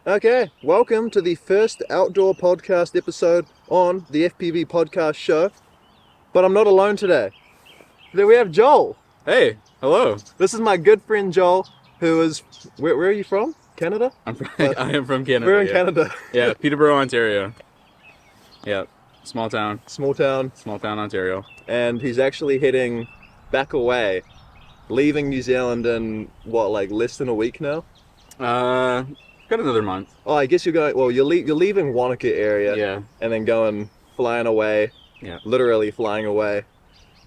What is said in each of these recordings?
Okay, welcome to the first outdoor podcast episode on the FPV podcast show. But I'm not alone today. Today we have Joel. Hey, hello. This is my good friend Joel, who is... Where are you from? Canada? I am from Canada. We're in Canada. Yeah, Peterborough, Ontario. Yeah, small town, Small town. Ontario. And he's actually heading back away, leaving New Zealand in, less than a week now? Got another month. Oh, I guess you're going... Well, you're leaving Wanaka area. Yeah. And then flying away. Yeah. Literally flying away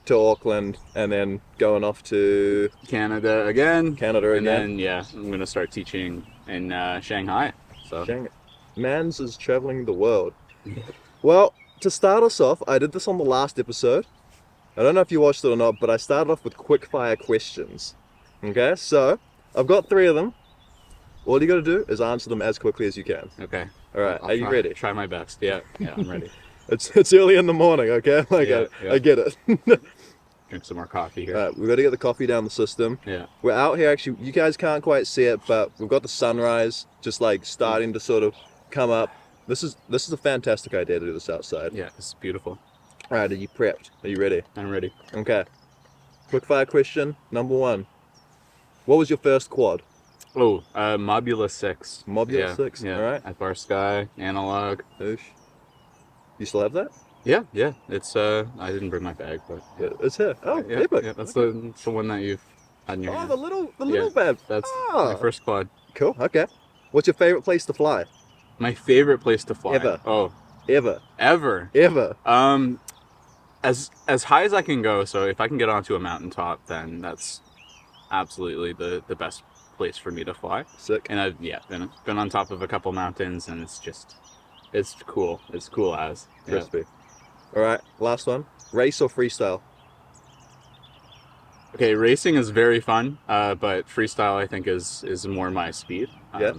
to Auckland, and then going off to Canada again. And then, I'm going to start teaching in Shanghai. So. Mans is traveling the world. Well, to start us off, I did this on the last episode. I don't know if you watched it or not, but I started off with quick fire questions. Okay, so I've got 3 of them. All you got to do is answer them as quickly as you can. Okay. All right, are you ready? Try my best. Yeah, I'm ready. It's early in the morning, okay? I get it. Drink some more coffee here. All right, we've got to get the coffee down the system. Yeah. We're out here, actually, you guys can't quite see it, but we've got the sunrise just starting to sort of come up. This is a fantastic idea to do this outside. Yeah, it's beautiful. All right, are you prepped? Are you ready? I'm ready. Okay. Quick fire question, number 1. What was your first quad? Oh, Mobula 6. Mobula 6? Yeah. All right. At Bar Sky, analog. Oosh. You still have that? Yeah. It's I didn't bring my bag, but Yeah, it's here. Oh, yeah, epic. yeah, that's the one that you've had in your Oh, hand. the little bed. That's my first quad. Cool. Okay. What's your favorite place to fly? My favorite place to fly. Ever. Oh, Ever. ever. As high as I can go. So if I can get onto a mountaintop, then that's absolutely the best place for me to fly. Sick. And I've been on top of a couple mountains, and it's cool. It's cool as Crispy. Yeah. All right. Last one. Race or freestyle? Okay, racing is very fun, but freestyle I think is more my speed. Yeah.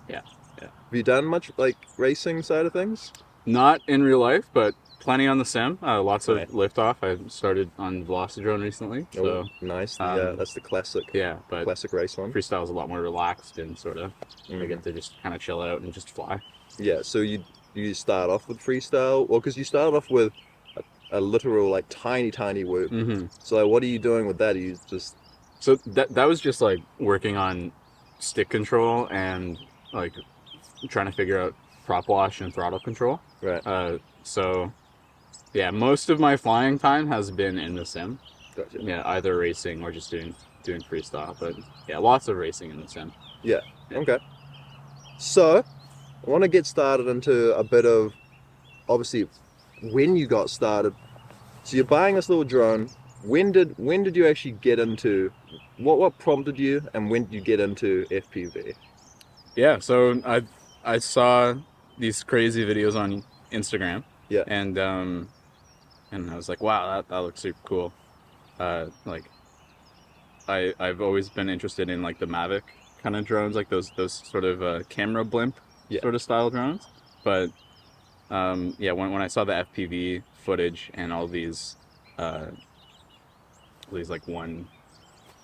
Yeah. Have you done much racing side of things? Not in real life, but plenty on the sim. Lots of liftoff. I started on Velocidrone recently. So nice. Yeah, that's the classic. Yeah, but classic race one. Freestyle is a lot more relaxed and sort of I get to just kind of chill out and just fly. Yeah. So you start off with freestyle, well, because you started off with a literal tiny whoop. Mm-hmm. So what are you doing with that? Are you just... So that was just working on stick control and trying to figure out prop wash and throttle control. Right. So yeah, most of my flying time has been in the sim. Gotcha. Yeah, either racing or just doing freestyle. But yeah, lots of racing in the sim. Yeah. Okay. So I want to get started into a bit of, obviously, when you got started. So you're buying this little drone. When did you actually get into, what prompted you, and when did you get into FPV? Yeah, so I saw these crazy videos on Instagram. Yeah. And I was like, wow, that looks super cool. I've always been interested in the Mavic kind of drones, those sort of camera blimp sort of style drones. But when I saw the FPV footage and all these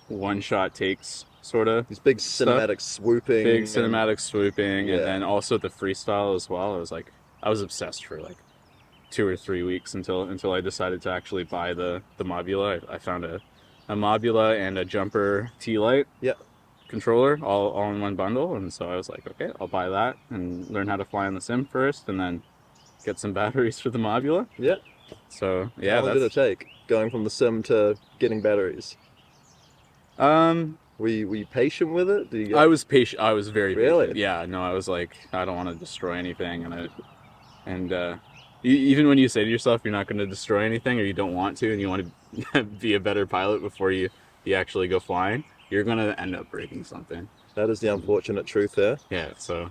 one shot takes, sort of These big cinematic swooping. And then also the freestyle as well. I was obsessed for 2 or 3 weeks until I decided to actually buy the Mobula. I found a Mobula and a jumper T-Lite controller all in one bundle, and so I was like, okay, I'll buy that and learn how to fly on the sim first, and then get some batteries for the Mobula. Yeah. So yeah. How long did it take going from the sim to getting batteries? Were you patient with it? I was patient. I was very really patient. Yeah. No, I was like, I don't want to destroy anything, even when you say to yourself you're not going to destroy anything, or you don't want to, and you want to be a better pilot before you actually go flying, you're going to end up breaking something. That is the unfortunate truth there. Yeah. So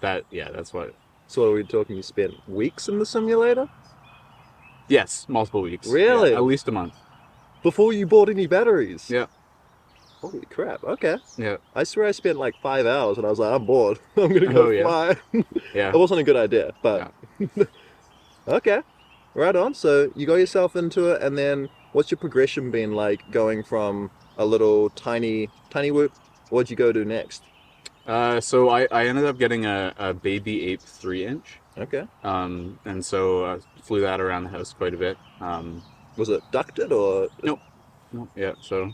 that's what. So what are we talking? You spent weeks in the simulator? Yes, multiple weeks. Really? Yeah, at least a month. Before you bought any batteries? Yeah. Holy crap, okay. Yeah. I swear I spent 5 hours and I was like, I'm bored. I'm going to go fly. Yeah. It wasn't a good idea, but... Yeah. Okay, right on. So you got yourself into it, and then what's your progression been like going from a little tiny whoop? What'd you go do next? So I ended up getting a baby ape 3-inch. Okay. And so I flew that around the house quite a bit. Was it ducted or? Nope. Nope. Yeah. So,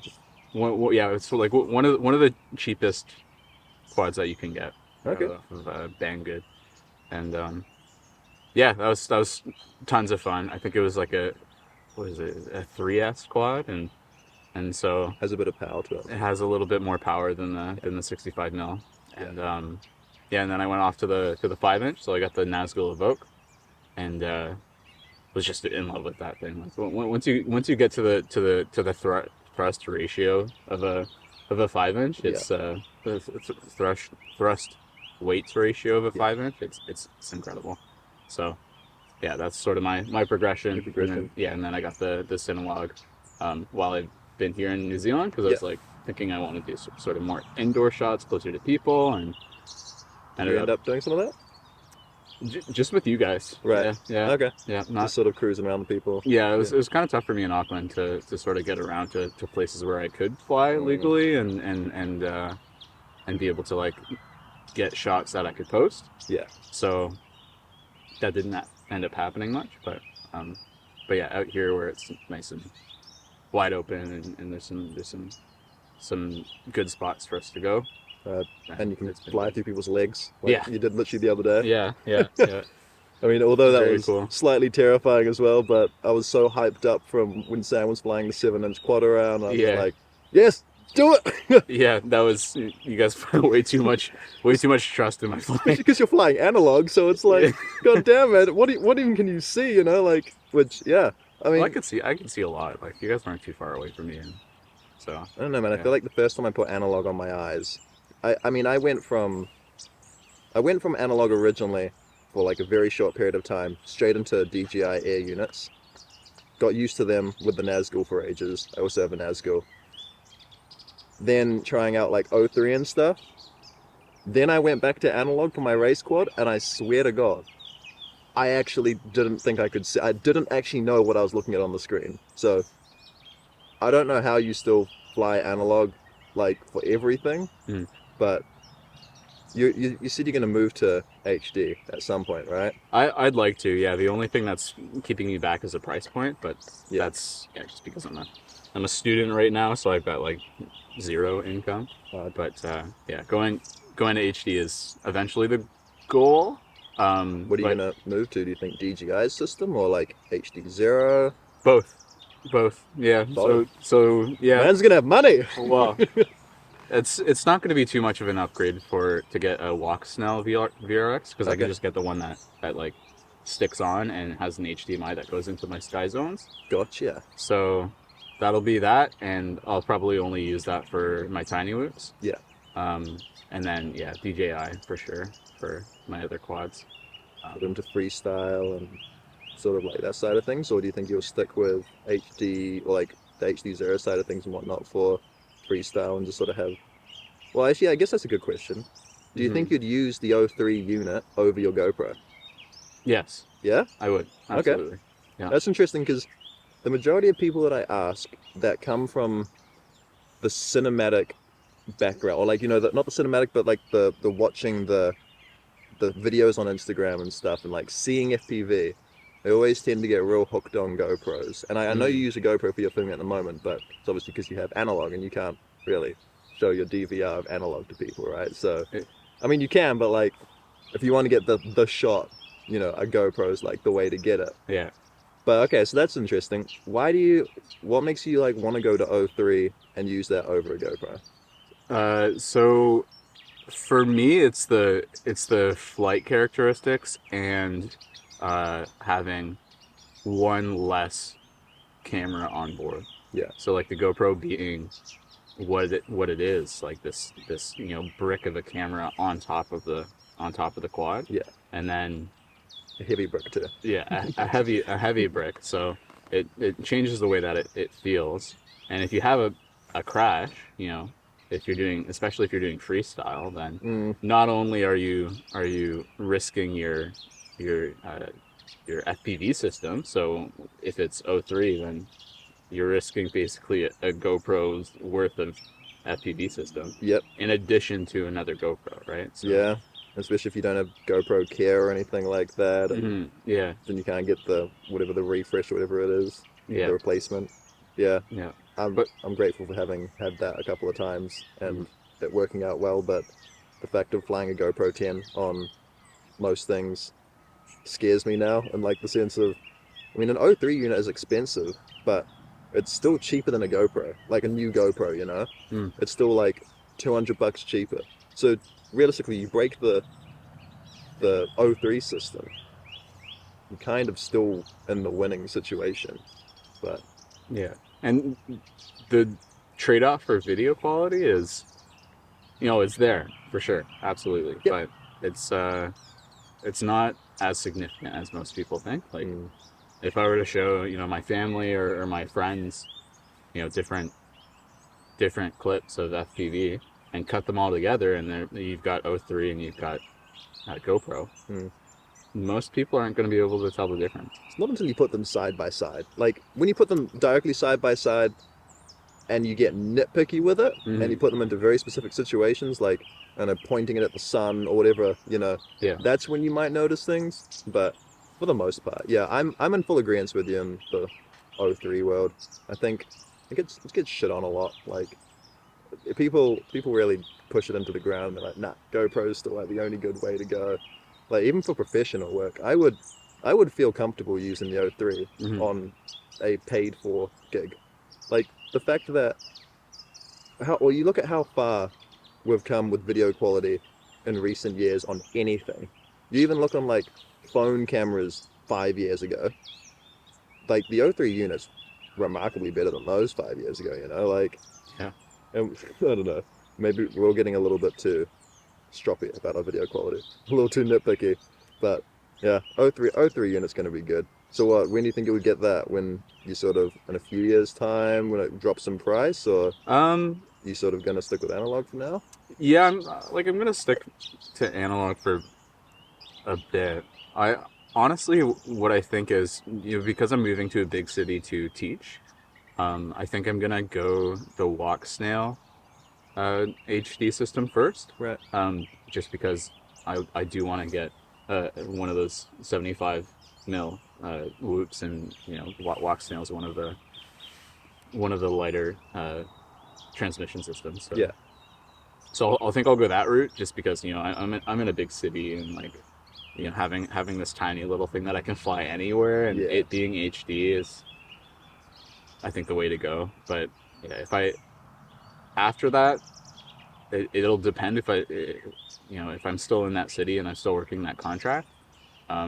yeah, it's like one of the cheapest quads that you can get Okay. off of Banggood, and yeah, that was tons of fun. I think it was like what is it, a 3S quad, and so Has a bit of power to it. it has a little bit more power than the 65 mil, and yeah, and then I went off to the 5-inch, so I got the Nazgul Evoke, and was just in love with that thing. Like once you get to the thrust ratio of a 5-inch, it's the thrust weights ratio of a 5-inch. It's incredible. So yeah, that's sort of my progression. Your progression. And then, and then I got the Cinelog while I've been here in New Zealand, because I was like thinking I want to do sort of more indoor shots closer to people, and Did you end up doing some of that? Just with you guys, right? Yeah. Okay. Yeah. Just sort of cruising around the people. Yeah, it was kind of tough for me in Auckland to sort of get around to places where I could fly legally and be able to like get shots that I could post. Yeah. So that didn't end up happening much, but yeah, out here where it's nice and wide open, and there's some good spots for us to go. And you can fly through people's legs. Like you did literally the other day. Yeah. I mean, although that Very was cool. Slightly terrifying as well, but I was so hyped up from when Sam was flying the 7-inch quad around. I was like, yes, do it! Yeah, that was, you guys put way too much trust in my flying. Especially because you're flying analog, so it's like, god damn it, what even can you see, you know, like, which, yeah. I mean, well, I can see a lot. Like, you guys aren't too far away from me, and so. I don't know, man. I feel like the first time I put analog on my eyes, I mean, I went from analog originally for like a very short period of time, straight into DJI Air units. Got used to them with the Nazgul for ages. I also have a Nazgul. Then trying out like O3 and stuff. Then I went back to analog for my race quad, and I swear to God, I actually didn't think I could see. I didn't actually know what I was looking at on the screen. So I don't know how you still fly analog like for everything, but you said you're going to move to HD at some point, right? I'd like to, yeah. The only thing that's keeping me back is the price point, but that's just because I'm a student right now, so I've got like zero income. But yeah, going to HD is eventually the goal. What are you going to move to? Do you think DJI's system or like HD Zero? Both. Yeah. So yeah. Man's gonna have money. Well, it's not going to be too much of an upgrade to get a Walk Snell VRX, because I can just get the one that like sticks on and has an HDMI that goes into my Sky Zones. Gotcha. So that'll be that, and I'll probably only use that for my tiny whoops. Yeah. And then DJI for sure for my other quads. Put them to freestyle and sort of like that side of things, or do you think you'll stick with HD or like the HD Zero side of things and whatnot for freestyle and just sort of have? Well, actually, I guess that's a good question. Do you think you'd use the O3 unit over your GoPro? Yes. Yeah? I would. Absolutely. Okay. Yeah. That's interesting, because the majority of people that I ask that come from the cinematic background, or like, you know, not the cinematic, but like the watching the videos on Instagram and stuff, and like seeing FPV, they always tend to get real hooked on GoPros. And I know you use a GoPro for your filming at the moment, but it's obviously because you have analog and you can't really show your DVR of analog to people, right? So, I mean, you can, but like, if you want to get the shot, you know, a GoPro is like the way to get it. Yeah. But okay, so that's interesting. What makes you like want to go to O3 and use that over a GoPro? So for me, it's the flight characteristics and having one less camera on board. Yeah. So like the GoPro being what it is, like this brick of a camera on top of the quad. Yeah. And then a heavy brick too. Yeah, a heavy brick. So it changes the way that it feels. And if you have a crash, especially if you're doing freestyle, then not only are you risking your FPV system, so if it's O3, then you're risking basically a GoPro's worth of FPV system. Yep. In addition to another GoPro, right? So, Yeah. Especially if you don't have GoPro Care or anything like that. Yeah. Then you can't get the refresh or whatever it is. Yeah. The replacement. Yeah. Yeah. I'm grateful for having had that a couple of times and it working out well, but the fact of flying a GoPro 10 on most things scares me now, and like the sense of, I mean, an O3 unit is expensive, but it's still cheaper than a GoPro, like a new GoPro, you know? It's still like $200 cheaper. So realistically, you break the O3 system, you're kind of still in the winning situation, but yeah. And the trade-off for video quality is, it's there for sure, absolutely. Yep. But it's not as significant as most people think. Like, if I were to show, my family or my friends, different clips of FPV and cut them all together, and then you've got O3 and you've got GoPro. Most people aren't going to be able to tell the difference. It's not until you put them side by side. Like when you put them directly side by side and you get nitpicky with it and you put them into very specific situations, like pointing it at the sun or whatever, Yeah. That's when you might notice things. But for the most part, yeah, I'm in full agreement with you in the O3 world. I think it gets shit on a lot. Like people really push it into the ground. They're like, nah, GoPro's still like the only good way to go. Like even for professional work, I would feel comfortable using the O3 on a paid for gig. Like the fact that you look at how far we've come with video quality in recent years on anything. You even look on like phone cameras 5 years ago. Like the O3 unit's remarkably better than those 5 years ago, like Yeah. And I don't know, maybe we're getting a little bit too stroppy about our video quality, a little too nitpicky, but yeah, O3 unit's going to be good. So when do you think you would get that? When you sort of in a few years time when it drops in price, or you sort of going to stick with analog for now? Yeah, I'm going to stick to analog for a bit. I honestly, what I think is, because I'm moving to a big city to teach, I think I'm going to go the Walk Snail HD system first. Right. Just because I do want to get one of those 75 mil whoops, and Walk Snail is one of the lighter transmission systems. So. Yeah. So I think I'll go that route, just because I'm in a big city, and like having this tiny little thing that I can fly anywhere, and it being HD is, I think, the way to go. But yeah, after that, it'll depend if I'm still in that city and I'm still working that contract. I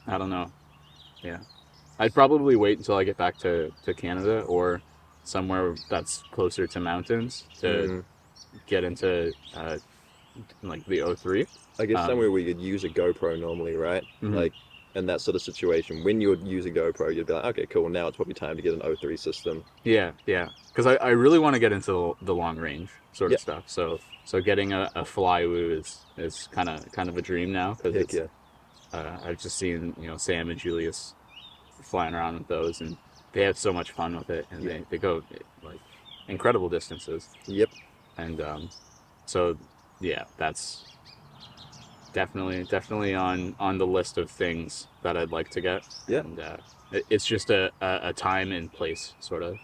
don't know. Yeah, I'd probably wait until I get back to Canada or somewhere that's closer to mountains to get into like the O3. I guess somewhere where you could use a GoPro normally, right? Like in that sort of situation, when you would use a GoPro, you'd be like, okay, cool, now it's probably time to get an O3 system. Yeah, because I really want to get into the long range sort of stuff. So getting a Flywoo is kind of a dream now, because I've just seen Sam and Julius flying around with those, and they have so much fun with it, and they go like incredible distances. Yep. And so yeah, that's definitely on the list of things that I'd like to get. Yeah. And it's just a time and place sort of.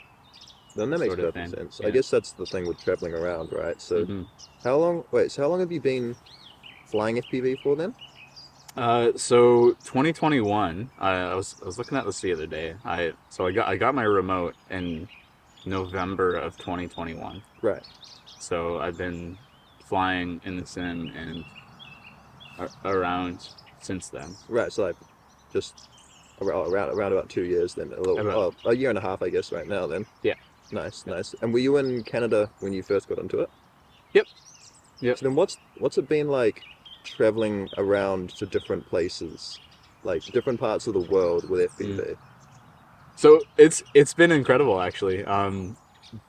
Then that makes perfect sense. Yeah. I guess that's the thing with traveling around, right? So how long have you been flying FPV for then? So 2021, I was looking at this the other day. I got my remote in November of 2021. Right. So I've been flying in the sim and around since then. Right. So like just around about 2 years then, a year and a half, I guess, right now then. Yeah. Nice. And were you in Canada when you first got into it? Yep. So then what's it been like traveling around to different places, like different parts of the world with FPV? So it's been incredible, actually.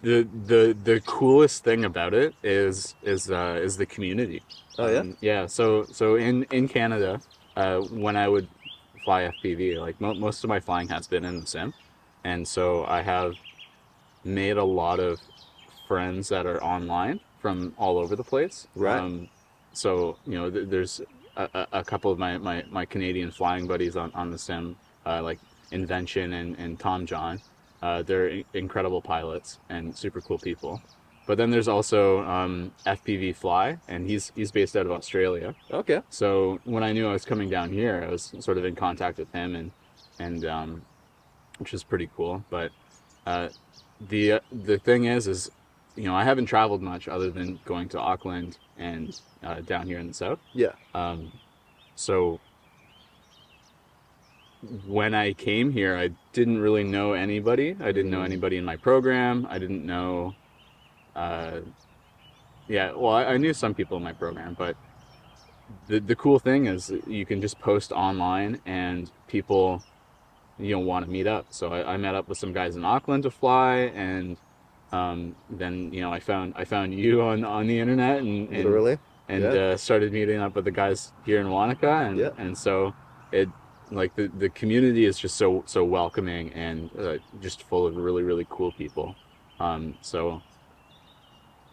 The coolest thing about it is the community. Oh yeah. Yeah. So in Canada, when I would fly FPV, like most of my flying has been in the sim, and so I have made a lot of friends that are online from all over the place. Right. So there's a couple of my Canadian flying buddies on the sim, like Invention and Tom John. They're incredible pilots and super cool people. But then there's also FPV Fly, and he's based out of Australia. Okay. So when I knew I was coming down here, I was sort of in contact with him, and which is pretty cool. But the thing is I haven't traveled much other than going to Auckland and down here in the south. Yeah. So when I came here, I didn't really know anybody. I didn't know anybody in my program. I didn't know. I knew some people in my program, but the cool thing is you can just post online and people want to meet up. So I met up with some guys in Auckland to fly, and then I found you on the internet and Literally. started meeting up with the guys here in Wanaka, and so it like the community is just so welcoming and just full of really, really cool people. So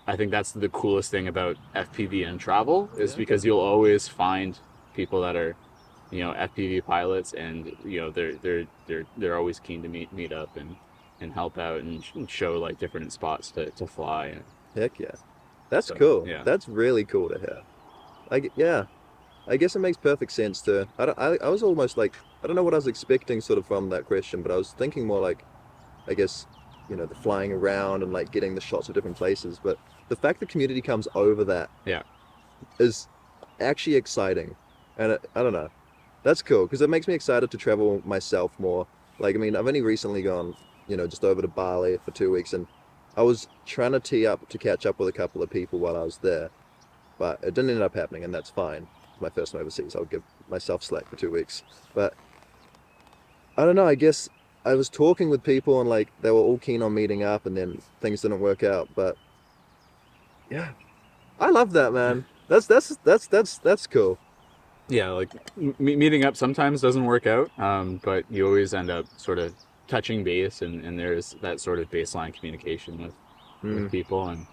I think that's the coolest thing about FPV and travel is because you'll always find people that are FPV pilots, and they're always keen to meet up and help out and show like different spots to fly. Heck yeah. That's cool. Yeah. That's really cool to hear. I guess it makes perfect sense to. I was almost like, I don't know what I was expecting sort of from that question, but I was thinking more like, I guess, the flying around and like getting the shots of different places. But the fact the community comes over that is actually exciting. And I don't know. That's cool because it makes me excited to travel myself more. Like, I mean, I've only recently gone, just over to Bali for 2 weeks, and I was trying to tee up to catch up with a couple of people while I was there, but it didn't end up happening, and that's fine. It's my first time overseas. I'll give myself slack for 2 weeks. But I don't know, I guess I was talking with people and like they were all keen on meeting up, and then things didn't work out. But yeah, I love that, man. That's cool. Yeah, like meeting up sometimes doesn't work out, but you always end up sort of touching base, and there's that sort of baseline communication with people, and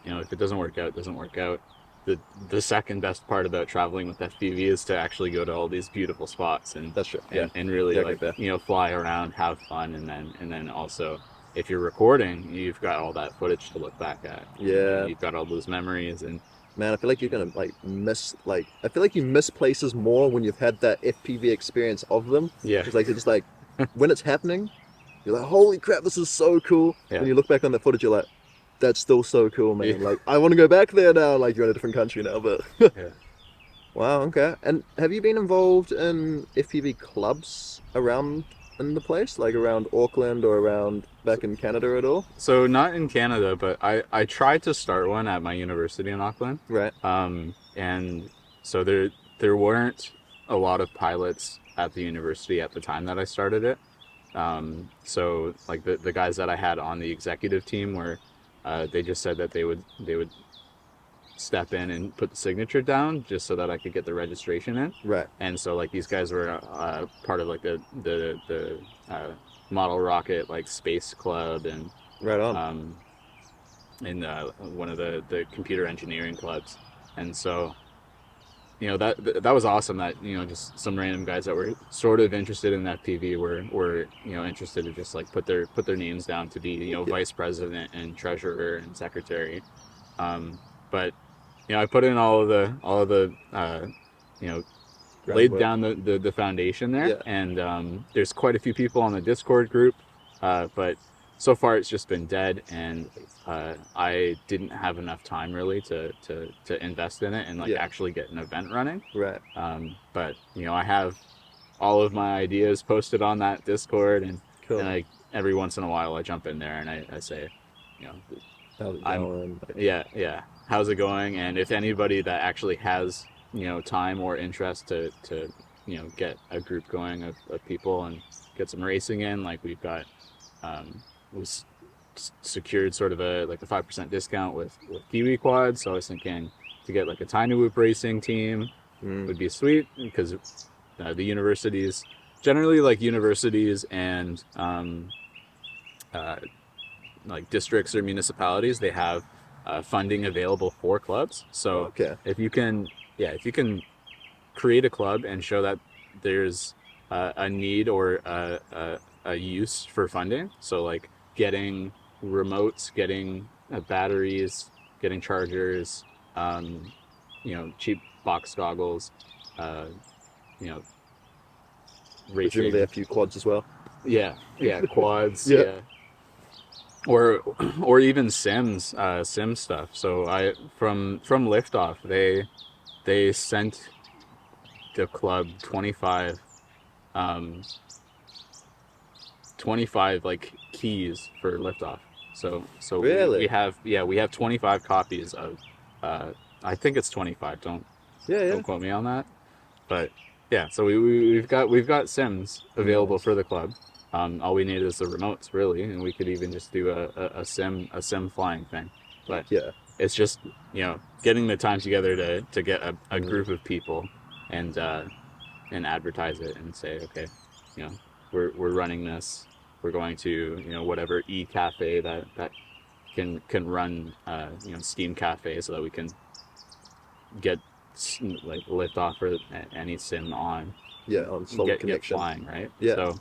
if it doesn't work out, it doesn't work out. The second best part about traveling with FPV is to actually go to all these beautiful spots, and that's true. Yeah. and really fly around, have fun, and then also if you're recording, you've got all that footage to look back at. Yeah, you've got all those memories. And man, I feel like you're gonna I feel like you miss places more when you've had that FPV experience of them. Yeah. It's like, it's like when it's happening, you're like, holy crap, this is so cool. Yeah. When you look back on that footage, you're like, that's still so cool, man. Yeah. Like, I want to go back there now. Like, you're in a different country now, but yeah. Wow, okay. And have you been involved in FPV clubs around in the place, like around Auckland or around back in Canada at all? So not in Canada, but I tried to start one at my university in Auckland. Right. And so there weren't a lot of pilots at the university at the time that I started it. So like the guys that I had on the executive team were, they just said that they would step in and put the signature down just so that I could get the registration in. Right. And so like these guys were part of like the model rocket like space club, and right on. In one of the computer engineering clubs. And so that was awesome that just some random guys that were sort of interested in FPV were interested to just like put their names down to be vice president and treasurer and secretary. But I put in all of the laid down the foundation there. Yeah. And there's quite a few people on the Discord group, but so far it's just been dead, and I didn't have enough time really to invest in it and actually get an event running. Right. But I have all of my ideas posted on that Discord, and cool. And every once in a while I jump in there and I say, how's it going? Yeah. How's it going? And if anybody that actually has time or interest to get a group going of people and get some racing in, like we've got we secured sort of a 5% discount with Kiwi Quad. So I was thinking to get like a Tiny Whoop racing team would be sweet, because the universities generally, like universities and like districts or municipalities, they have funding available for clubs. So Okay. if you can create a club and show that there's a need or a use for funding, so like getting remotes, getting batteries, getting chargers, cheap box goggles, you know, Presumably a racing, few quads as well. quads, Yeah. or even sim stuff. So from liftoff, they sent the club 25 like keys for liftoff. So Really? we have 25 copies of I think it's 25. Yeah. Don't quote me on that. But yeah, so we've got sims available Nice. for the club. All we need is the remotes, really, and we could even just do a sim flying thing. But Yeah. it's just getting the time together to get a group of people and advertise it and say, okay, we're running this. We're going to whatever cafe that can run Steam Cafe, so that we can get like lift off or any sim on. Yeah, on solid Get connection. flying, right? Yeah. So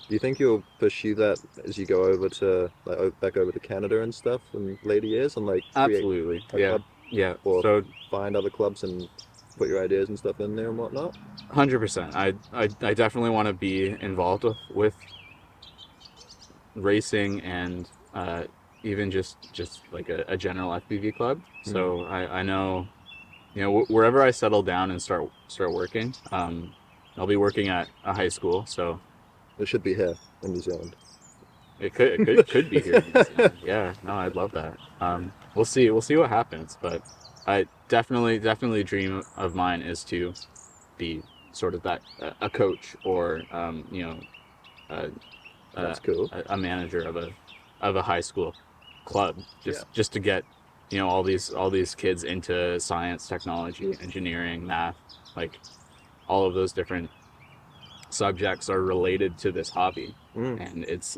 Do you think you'll pursue that as you go over to back over to Canada and stuff in later years, and like create absolutely, a club, yeah. or So find other clubs and put your ideas and stuff in there and whatnot? 100%. I definitely want to be involved with racing and even just like a general FPV club. So I know, wherever I settle down and start working, I'll be working at a high school. So It should be here in New Zealand. it could be here. Yeah, no, I'd love that. We'll see what happens, but I definitely dream of mine is to be sort of that a coach or a, That's cool. a manager of a high school club, just to get all these kids into science, technology, engineering, math, like all of those different subjects are related to this hobby. And it's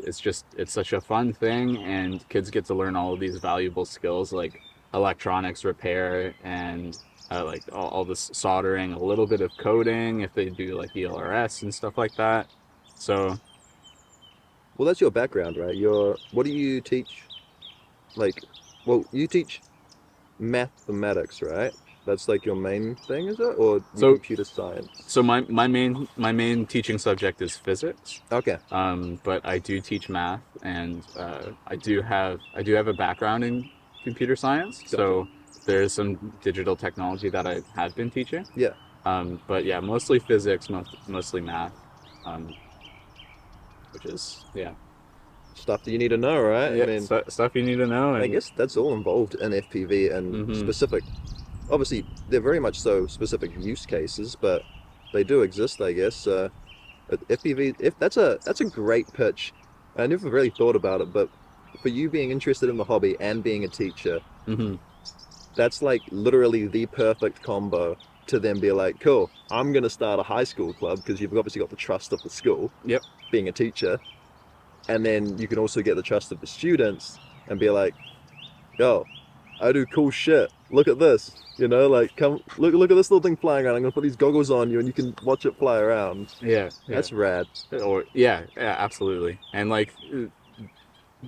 such a fun thing, and kids get to learn all of these valuable skills like electronics repair and like all this soldering, a little bit of coding if they do like ELRS and stuff like that. So Well, that's your background, right? What do you teach? Like, well, you teach mathematics, right? That's like your main thing, is it? Or computer science? So my main teaching subject is physics. Okay. But I do teach math, and I do have a background in computer science. Gotcha. So there's some digital technology that I have been teaching. Yeah. But yeah, mostly physics, mostly math, which is stuff that you need to know, right? Yeah, I mean, stuff you need to know. And I guess that's all involved in FPV and specific. Obviously, they're very much so specific use cases, but they do exist, I guess. FPV, that's a great pitch. I never really thought about it, but for you being interested in the hobby and being a teacher, that's like literally the perfect combo to then be like, cool, I'm going to start a high school club, because you've obviously got the trust of the school, being a teacher, and then you can also get the trust of the students and be like, yo, I do cool shit. Look at this, like come look at this little thing flying around. I'm gonna put these goggles on you and you can watch it fly around. Yeah. That's rad. Or yeah, absolutely. And like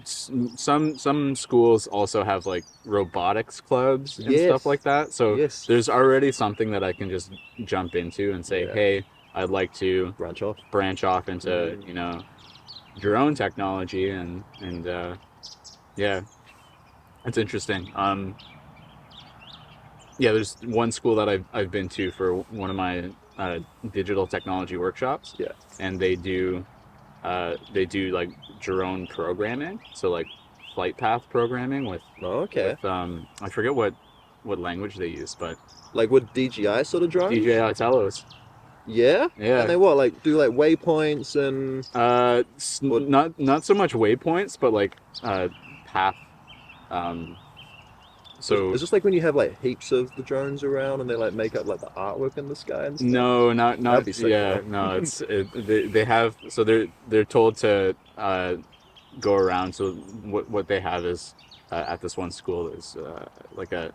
some schools also have like robotics clubs and stuff like that. So there's already something that I can just jump into and say, hey, I'd like to branch off into drone technology and it's interesting. There's one school that I've been to for one of my digital technology workshops. Yeah. And they do like drone programming, so like flight path programming with I forget what language they use, but like with DJI sort of drones. DJI Telos. Yeah. And they do like waypoints and not so much waypoints, but like path. So is this like when you have like heaps of the drones around and they like make up like the artwork in the sky and stuff? No, not no. It's they have, so they're told to go around. So what they have is at this one school is like a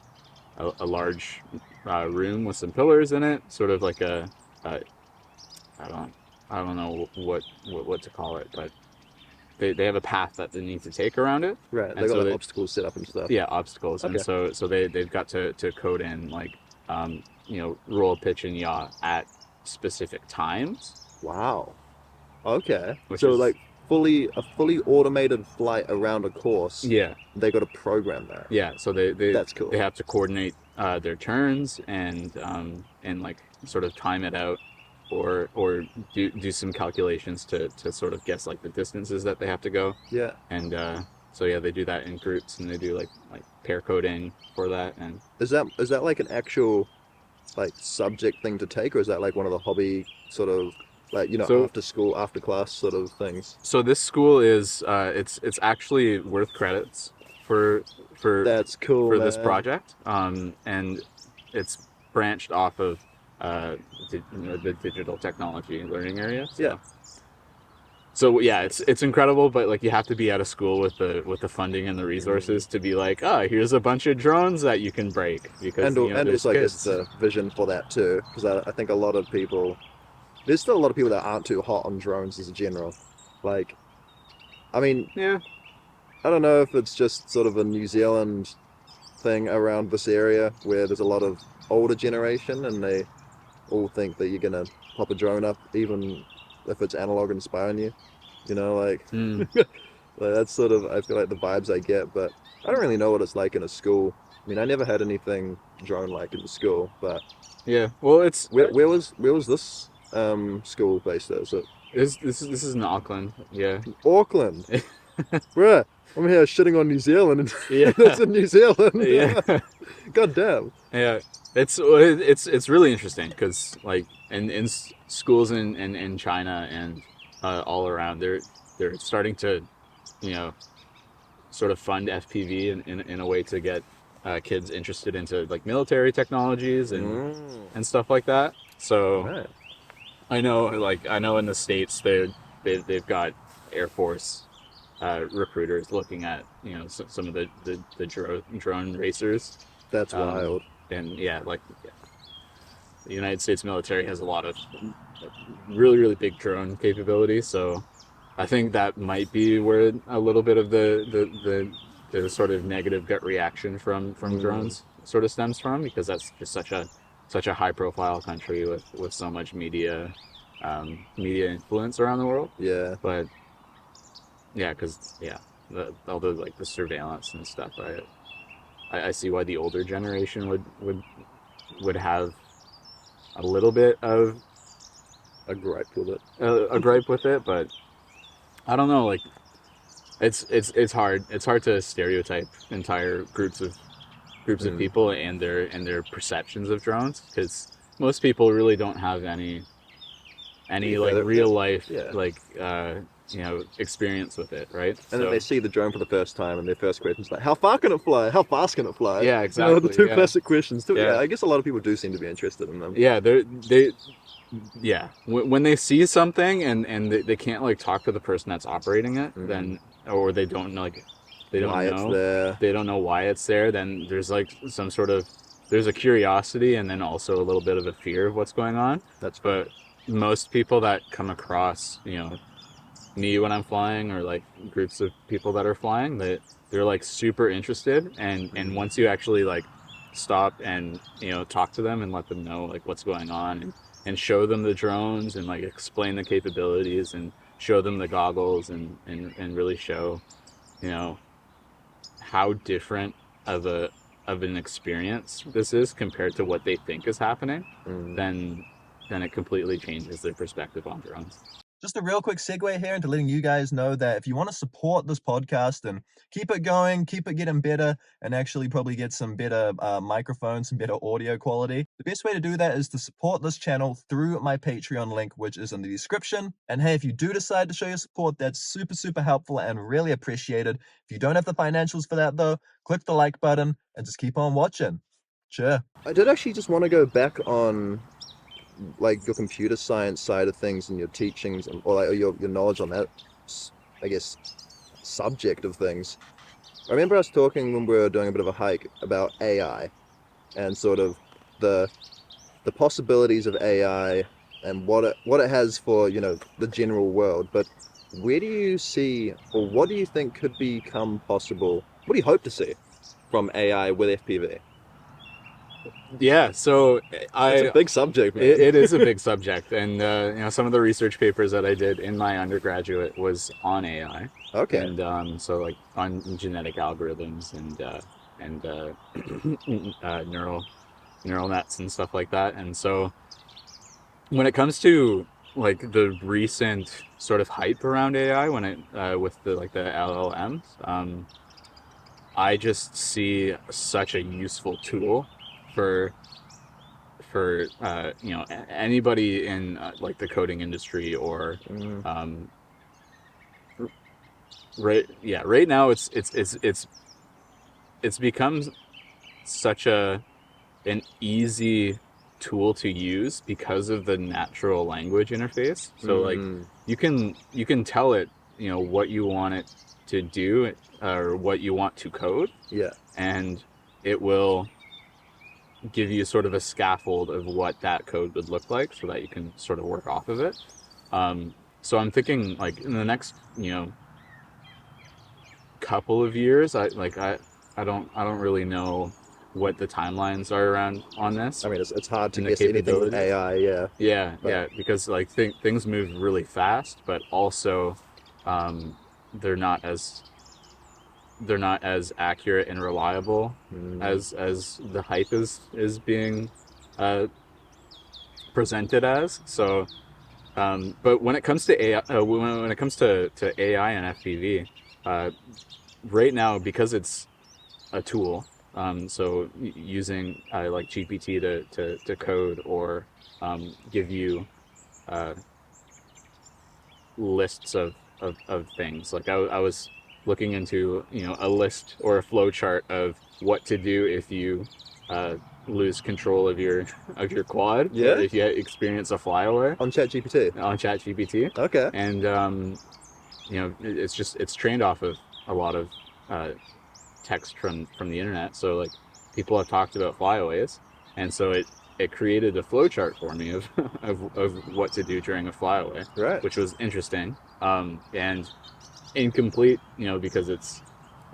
large room with some pillars in it, sort of like a I don't know what to call it, but they have a path that they need to take around it. Right. And They got so like obstacles set up and stuff. yeah, obstacles. Okay. And so they've got to code in like roll, pitch, and yaw at specific times. Wow. Okay. Which So is, like a fully automated flight around a course. yeah, They got to program that. yeah. So That's cool. They have to coordinate their turns and like sort of time it out, or do some calculations to sort of guess like the distances that they have to go. Yeah. And so yeah, they do that in groups, and they do like pair coding for that. And Is that like an actual like subject thing to take, or is that like one of the hobby sort of like So- after school, after class sort of things? so this school is it's actually worth credits for That's cool, for this man. project, and it's branched off of the digital technology learning area. So. Yeah. So yeah, it's incredible, but like you have to be at a school with the funding and the resources to be like, here's a bunch of drones that you can break, because And there's also I guess kids. the vision for that too, because I think a lot of people, there's still a lot of people that aren't too hot on drones as a general. Like, I mean, Yeah, I don't know if it's just sort of a New Zealand thing around this area where there's a lot of older generation and they all think that you're gonna pop a drone up even if it's analog and spy on you. Like, like that's sort of, I feel like, the vibes I get, but I don't really know what it's like in a school. I mean, I never had anything drone like in the school, but yeah. Well, it's where was this school based at? Is it this is in Auckland. Yeah, Auckland? Bruh, I'm here shitting on New Zealand and yeah, it's in New Zealand. yeah. God damn. Yeah, it's really interesting because like in schools in China and all around, they're starting to sort of fund FPV in a way to get kids interested into like military technologies and stuff like that. So Right. I know in the States they've got Air Force recruiters looking at some of the drone racers. That's wild. And yeah, the United States military has a lot of really, really big drone capabilities. So I think that might be where a little bit of the sort of negative gut reaction from drones sort of stems from, because that's just such a high profile country with so much media influence around the world. Yeah. But yeah, because all the the surveillance and stuff, I see why the older generation would have a little bit of A gripe with it. a gripe with it, but I don't know. Like, it's hard. It's hard to stereotype entire groups of people and their perceptions of drones, because most people really don't have any like real life experience with it, right? And then they see the drone for the first time, and their first question is like, "How far can it fly? How fast can it fly?" Yeah, exactly. The two yeah. classic questions. Too. Yeah. Yeah, I guess a lot of people do seem to be interested in them. Yeah, when they see something and they can't like talk to the person that's operating it, then or they don't know Why it's there. they don't know why it's there, then there's like some sort of there's a curiosity and then also a little bit of a fear of what's going on. But most people that come across me when I'm flying, or like groups of people that are flying, they're like super interested, and once you actually like stop and talk to them and let them know like what's going on, and show them the drones and like explain the capabilities and show them the goggles and really show how different of an experience this is compared to what they think is happening, then it completely changes their perspective on drones. Just a real quick segue here into letting you guys know that if you want to support this podcast and keep it going, keep it getting better, and actually probably get some better microphones, some better audio quality, the best way to do that is to support this channel through my Patreon link, which is in the description. And hey, if you do decide to show your support, that's super, super helpful and really appreciated. If you don't have the financials for that though, click the like button and just keep on watching. Sure. I did actually just want to go back on like your computer science side of things and your teachings, or like your knowledge on that, I guess, subject of things. I remember us talking when we were doing a bit of a hike about AI and sort of the possibilities of AI and what it has for, you know, the general world. But where do you see, or what do you think could become possible? What do you hope to see from AI with FPV? Yeah, so It's a I big subject, man. it is a big subject, and some of the research papers that I did in my undergraduate was on AI, Okay. and so like on genetic algorithms and neural nets and stuff like that. And so when it comes to like the recent sort of hype around AI, when it with the LLMs, I just see such a useful tool for anybody in like the coding industry or um, right now it's become such an easy tool to use because of the natural language interface. So like you can tell it, you know, what you want it to do or what you want to code, Yeah. and it will give you sort of a scaffold of what that code would look like so that you can sort of work off of it. So I'm thinking like in the next, you know, couple of years, I don't really know what the timelines are around on this I mean, it's hard to and the guess anything with capabilities. AI, yeah. Yeah, because like things move really fast, but also they're not as accurate and reliable as the hype is being presented as. So, but when it comes to AI, when it comes to AI and FPV, right now because it's a tool, so using like GPT to code or give you lists of things. Like I was looking into, you know, a list or a flow chart of what to do if you lose control of your quad, Yeah? or if you experience a flyaway On ChatGPT. on ChatGPT. Okay. And you know, it's trained off of a lot of text from the internet. So like people have talked about flyaways, and so it created a flow chart for me of of what to do during a flyaway, Right. which was interesting and incomplete, you know, because it's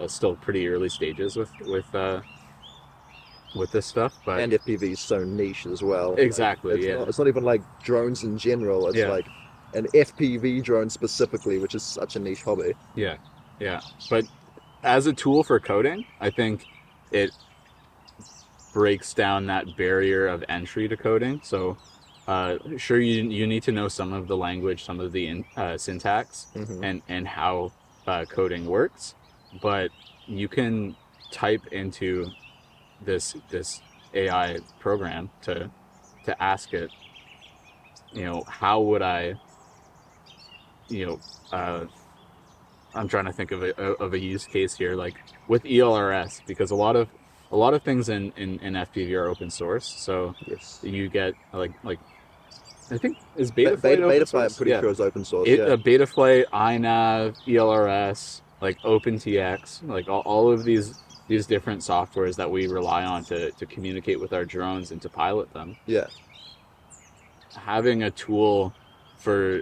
still pretty early stages with this stuff. But And FPV is so niche as well. exactly, Like, yeah, it's not even like drones in general. It's yeah, like an FPV drone specifically, which is such a niche hobby. yeah, yeah. But as a tool for coding, I think it breaks down that barrier of entry to coding. So, sure, you need to know some of the language, some of the syntax, and how coding works, but you can type into this AI program to ask it, you know, how would I, you know, I'm trying to think of a use case here, like with ELRS, because a lot of things in FPV are open source. So Yes. you get like I think is Betaflight open Betaflight, I'm source? pretty Yeah, sure is open source. Yeah. Betaflight, iNav, ELRS, like OpenTX, like all of these different softwares that we rely on to communicate with our drones and to pilot them. Yeah. Having a tool for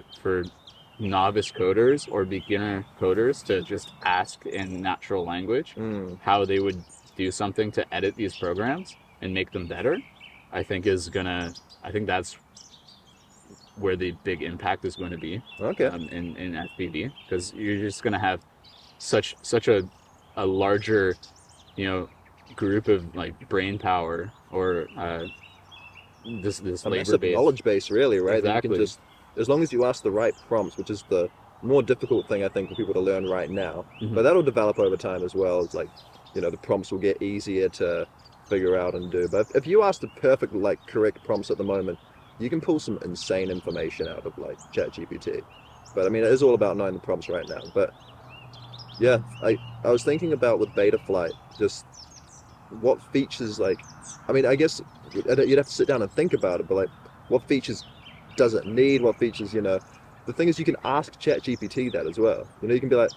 novice coders or beginner coders to just ask in natural language how they would do something to edit these programs and make them better, I think that's where the big impact is going to be. Okay. In FPV, because you're just going to have such a larger, you know, group of like brain power or this A labor massive base. knowledge base, really, right? That you Exactly. can just, as long as you ask the right prompts, which is the more difficult thing I think for people to learn right now. But that'll develop over time as well. It's like, you know, the prompts will get easier to figure out and do. But if you ask the perfect, like, correct prompts at the moment, you can pull some insane information out of like ChatGPT. But I mean, it is all about knowing the prompts right now. But yeah, I was thinking about with Betaflight, just what features, like, I mean, I guess you'd have to sit down and think about it, but like, what features does it need? What features, you know, the thing is, you can ask ChatGPT that as well. You know, you can be like,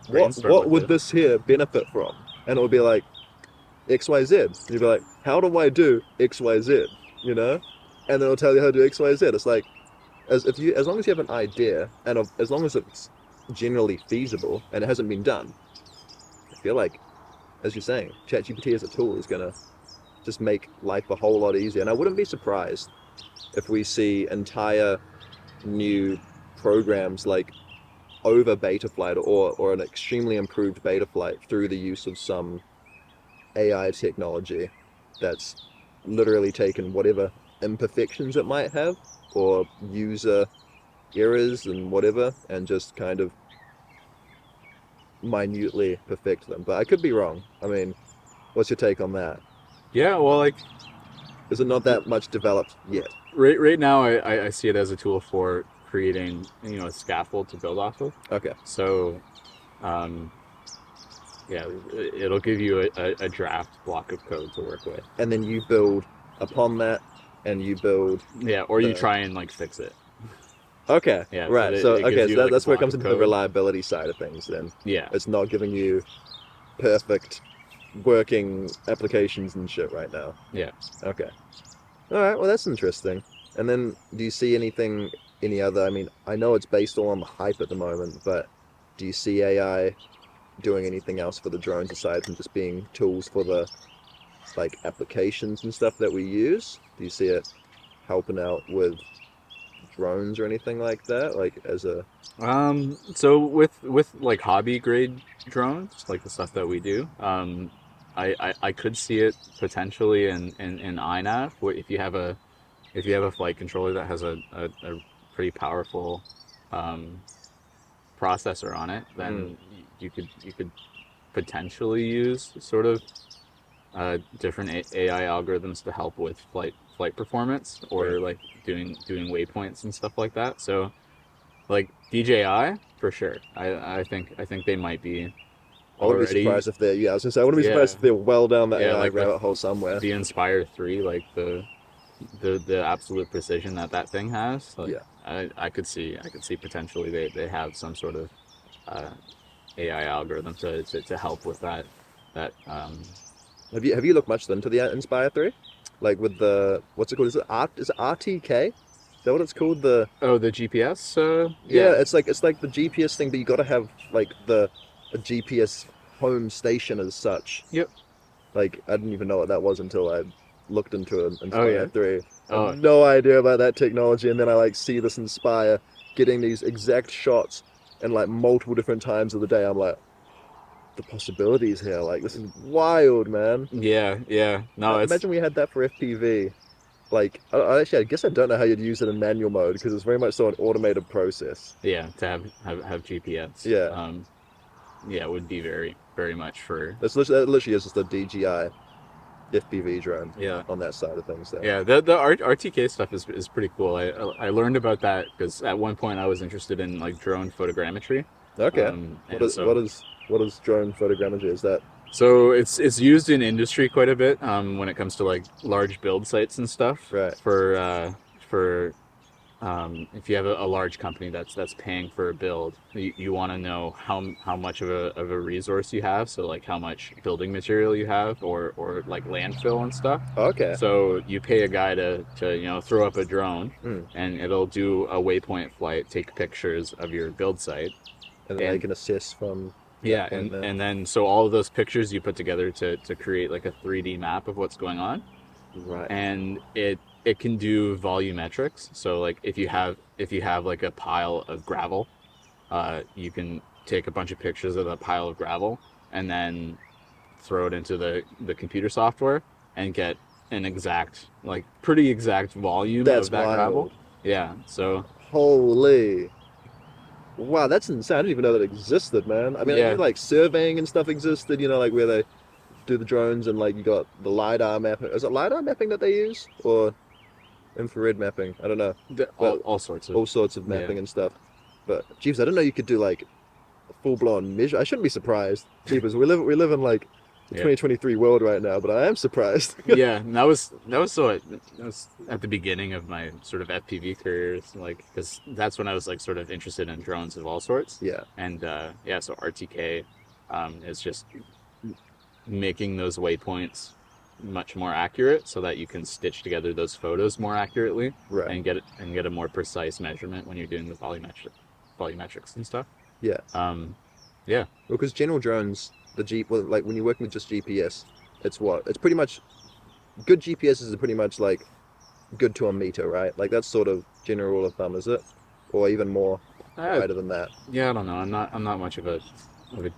Brainstorm what with would it. this here benefit from? And it will be like XYZ. And you'll be like, how do I do XYZ? You know, and then it'll tell you how to do XYZ. It's like, as long as you have an idea, and as long as it's generally feasible and it hasn't been done, I feel like, as you're saying, ChatGPT as a tool is gonna just make life a whole lot easier. And I wouldn't be surprised if we see entire new programs like over beta flight or an extremely improved beta flight through the use of some AI technology that's literally taken whatever imperfections it might have or user errors and whatever and just kind of minutely perfect them. But I could be wrong. I mean, what's your take on that? Yeah, well, like, Is it not that much developed yet? right now, I see it as a tool for creating, you know, a scaffold to build off of. Okay. So, yeah, it'll give you a draft block of code to work with. And then you build upon that, and you build. Yeah, or you try and like fix it. Okay. Yeah. Right. It So gives okay, you, so like, that's a where it block comes of into the code. reliability side of things. Then Yeah. it's not giving you perfect working applications and shit right now. Yeah. Okay. All right. Well, that's interesting. And then, do you see any other? I mean, I know it's based all on the hype at the moment, but do you see AI doing anything else for the drones aside from just being tools for the like applications and stuff that we use? Do you see it helping out with drones or anything like that? Like as a So with like hobby grade drones, like the stuff that we do, I could see it potentially in iNav if you have a flight controller that has a pretty powerful processor on it, then you could potentially use sort of different AI algorithms to help with flight performance or Right. like doing waypoints and stuff like that. So like DJI for sure. I think they might be I wouldn't be already. surprised if they're I was gonna say I wouldn't be surprised if they're well down the AI like rabbit hole somewhere. the Inspire 3, like the absolute precision that thing has. Like, Yeah. I could see potentially they have some sort of AI algorithm to help with that. Have you looked much into the Inspire 3? Like with the what's it called? Is it RTK? Is that what it's called? The The GPS. yeah, it's like the GPS thing, but you got to have like a GPS home station as such. Yep. Like I didn't even know what that was until I looked into an Inspire yeah? 3. I Oh. had no idea about that technology, and then I like see this Inspire getting these exact shots and like multiple different times of the day. I'm like, the possibilities here, like this is wild, man. Yeah. No, it's Imagine we had that for FPV. Like, I guess I don't know how you'd use it in manual mode because it's very much so an automated process. yeah to have GPS. Yeah. Yeah, it would be very very much for. That literally is just a DJI FPV drone. Yeah. On that side of things. There. Yeah, the RTK stuff is pretty cool. I learned about that because at one point I was interested in like drone photogrammetry. Okay. What is drone photogrammetry? Is that? So it's used in industry quite a bit when it comes to like large build sites and stuff. Right. For if you have a large company that's paying for a build, you want to know how much of a resource you have. So like how much building material you have or like landfill and stuff. Okay. So you pay a guy to throw up a drone and it'll do a waypoint flight, take pictures of your build site. And then they can assess from. Yeah, and then so all of those pictures you put together to create like a 3D map of what's going on. Right. And it can do volumetrics. So like if you have like a pile of gravel, you can take a bunch of pictures of that pile of gravel and then throw it into the computer software and get an exact, like pretty exact volume That's of that wild. gravel. Yeah. So holy. Wow, that's insane. I didn't even know that existed, man. I mean, I knew like surveying and stuff existed, you know, like where they do the drones and like you got the LiDAR mapping. Is it LiDAR mapping that they use? Or infrared mapping? I don't know. All sorts of mapping and stuff. But, jeez, I didn't know you could do like a full-blown measure. I shouldn't be surprised. Jeepers, we live in like Yeah. 2023 world right now, but I am surprised. Yeah, and that was at the beginning of my sort of FPV career, like because that's when I was like sort of interested in drones of all sorts. Yeah. And yeah, so RTK is just making those waypoints much more accurate so that you can stitch together those photos more accurately, Right. and get a more precise measurement when you're doing the volumetrics and stuff. Yeah. Yeah. Well, because general drones, like when you're working with just GPS, it's pretty much good. GPSs are pretty much like good to a meter, right? Like that's sort of general rule of thumb, is it? Or even more wider than that. Yeah, I don't know. I'm not much of a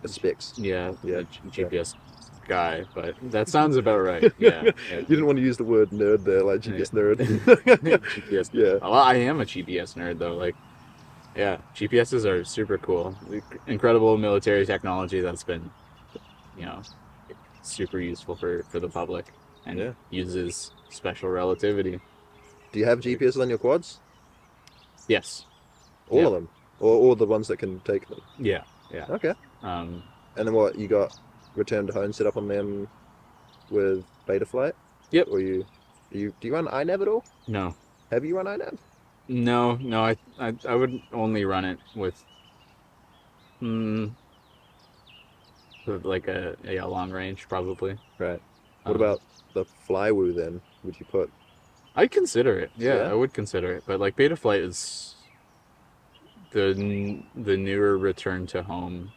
Specs. yeah, Yeah. GPS guy, but that sounds about right. Yeah. You didn't want to use the word nerd there, like GPS nerd. GPS. Yeah. Well, I am a GPS nerd though. Like, yeah, GPSs are super cool. Incredible military technology that's been, you know, super useful for the public, and uses special relativity. Do you have GPSs on your quads? Yes. All of them? Or all the ones that can take them? Yeah. Yeah. Okay. And then what, you got return to home set up on them with Betaflight? Yep. Or do you run iNav at all? No. Have you run iNav? No. I would only run it with like a long range probably. Right. What about the Flywoo then? Would you put? I'd consider it. Yeah, Yeah? I would consider it. But like Betaflight is the newer return to home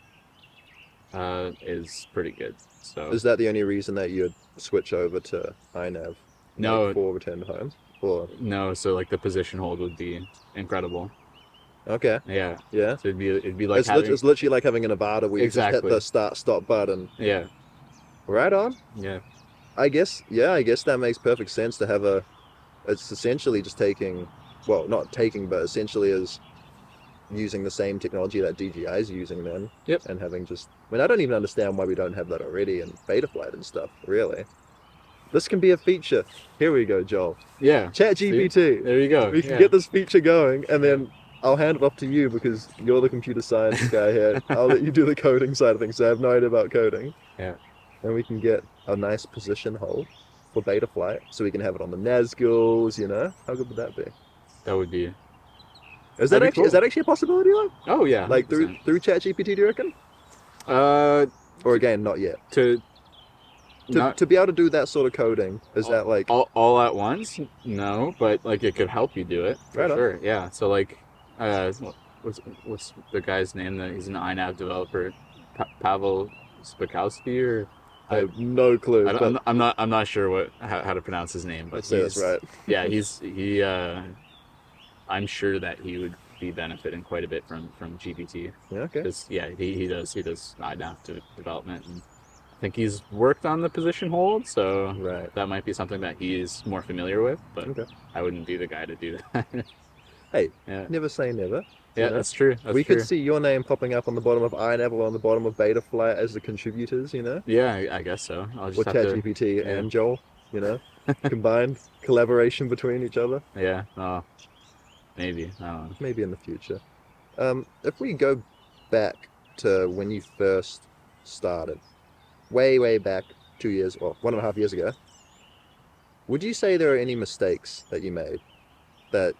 is pretty good. So Is that the only reason that you'd switch over to iNav? No. Like, for return to home? Or no, so like the position hold would be incredible. okay. Yeah. Yeah. So it'd be like It's literally like having a Nevada where you just hit Exactly. the start button. Yeah. Right on. Yeah. I guess that makes perfect sense to have it's essentially just taking, well, not taking, but essentially is using the same technology that DJI is using then. Yep. And having I don't even understand why we don't have that already in Betaflight and stuff, really. This can be a feature. Here we go, Joel. Yeah. ChatGPT. There you go. We can get this feature going, and then I'll hand it off to you because you're the computer science guy here. I'll let you do the coding side of things. So I have no idea about coding. Yeah. And we can get a nice position hold for Betaflight, so we can have it on the Nazguls. How good would that be? That would be. Is that That'd be actually a possibility though? Oh yeah. Like through ChatGPT, do you reckon? Or again, not yet. To be able to do that sort of coding, is that like all at once? No, but like it could help you do it for sure. Yeah. So like, what's the guy's name? That he's an iNav developer, Pavel Spakowski, or I have no clue. I'm not sure how to pronounce his name, but I'd say that's right. Yeah, I'm sure that he would be benefiting quite a bit from GPT. Yeah, okay. Because he does iNav development, and I think he's worked on the position hold, so that might be something that he's more familiar with. But I wouldn't be the guy to do that. Hey, never say never. Yeah, that's true. We could see your name popping up on the bottom of iNav or on the bottom of Betaflight as the contributors, Yeah, I guess so. I'll just have ChatGPT and Joel, combined collaboration between each other. Yeah. Oh, maybe. I don't know. Maybe in the future. If we go back to when you first started, way back 2 years, or 1.5 years ago, would you say there are any mistakes that you made that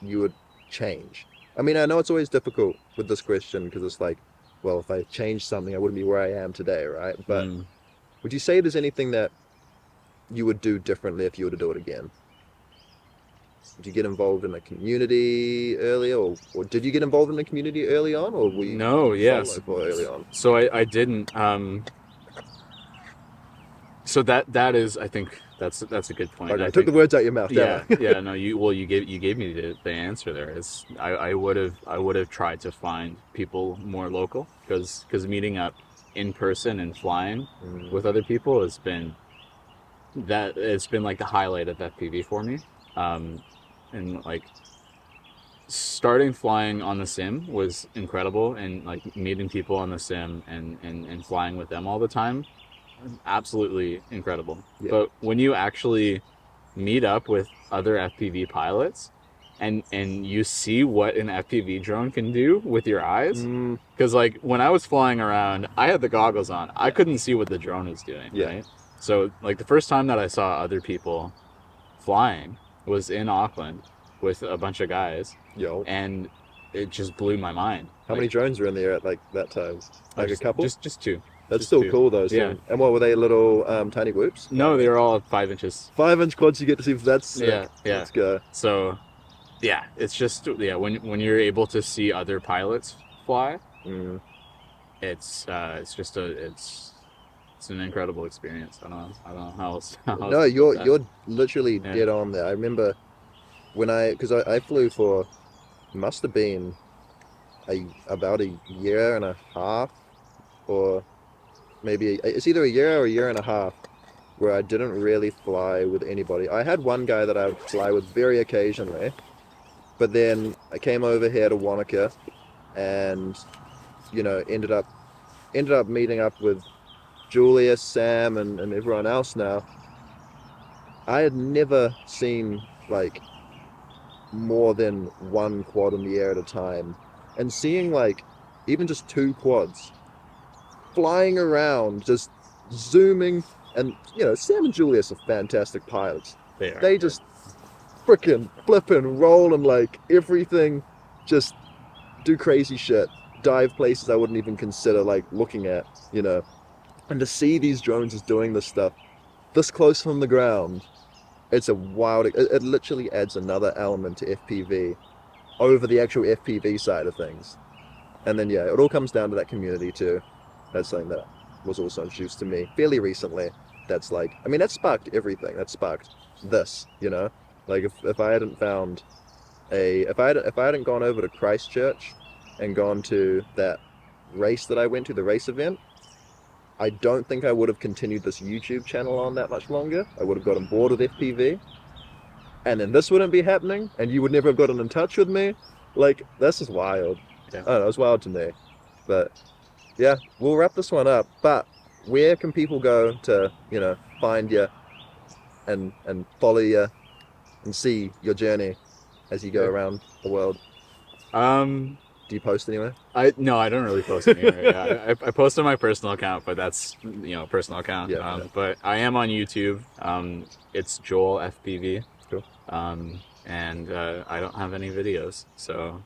you would change? I mean, I know it's always difficult with this question because it's like, well, if I changed something, I wouldn't be where I am today, right? But would you say there's anything that you would do differently if you were to do it again? Did you get involved in a community earlier, or did you get involved in a community early on, or were you early on? So I didn't. So that is, I think that's a good point. Okay, I took the words out of your mouth. Yeah. No, you gave me the answer there. I would have tried to find people more local, because meeting up in person and flying with other people it's been like the highlight of FPV for me. And like starting flying on the sim was incredible, and like meeting people on the sim and flying with them all the time, absolutely incredible. But when you actually meet up with other FPV pilots and you see what an FPV drone can do with your eyes. Mm, Because like when I was flying around, I had the goggles on. I couldn't see what the drone was doing. Yeah. Right. So like the first time that I saw other people flying was in Auckland with a bunch of guys, yo. and it just blew my mind. How many drones were in the air at like that time? Like just, a couple? Just two. That's just still two. cool though. Yeah. And what were they, little tiny whoops? No, they were all 5 inches. 5-inch quads you get to see. That's sick. Yeah, yeah. Let's go. So, yeah, it's just when you're able to see other pilots fly, Mm. it's an incredible experience. I don't know how else. No, you're literally dead on there. I remember because I flew for, must have been about a year and a half, or maybe it's either a year or a year and a half, where I didn't really fly with anybody. I had one guy that I would fly with very occasionally, but then I came over here to Wanaka, and ended up meeting up with Julius, Sam, and everyone else now. I had never seen like more than one quad in the air at a time, and seeing like even just two quads flying around, just zooming, and Sam and Julius are fantastic pilots. They just freaking flip and roll and like everything, just do crazy shit, dive places I wouldn't even consider like looking at, and to see these drones is doing this stuff this close from the ground, it's a wild, it literally adds another element to FPV over the actual FPV side of things. And then it all comes down to that community too. That's something that was also introduced to me fairly recently. That's like, I mean, that sparked everything. That sparked this, like if I hadn't found if I hadn't gone over to Christchurch and gone to that race that I went to, the race event, I don't think I would have continued this YouTube channel on that much longer. I would have gotten bored with FPV, and then this wouldn't be happening, and you would never have gotten in touch with me. Like, this is wild. Yeah. I don't know, it's wild to me. But yeah, we'll wrap this one up. But where can people go to, find you and follow you and see your journey as you go around the world? Do you post anywhere? No, I don't really post anywhere. Yeah, I post on my personal account, but that's personal account. Yeah. But I am on YouTube. It's Joel FPV. Cool. And I don't have any videos, so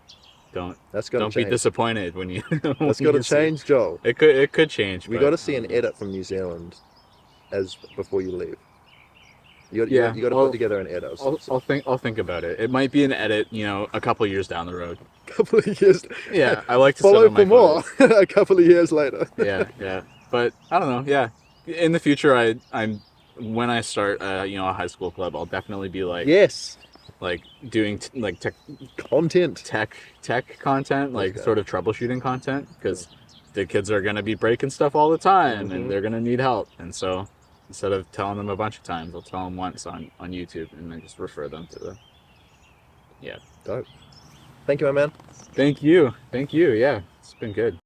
don't change. be disappointed when you. That's got to change, Joel. It could change. We got to see an edit from New Zealand before you leave. You got to put together an edit. I'll think about it. It might be an edit, a couple of years down the road. Couple of years. Yeah, I like to follow for more. A couple of years later. Yeah. But I don't know. Yeah, in the future, I'm when I start, a high school club, I'll definitely be like doing tech content, tech content, like sort of troubleshooting content, because the kids are gonna be breaking stuff all the time, and they're gonna need help, and so. Instead of telling them a bunch of times, I'll tell them once on YouTube, and then just refer them to the. Yeah. Dope. Thank you, my man. Thank you. Yeah, it's been good.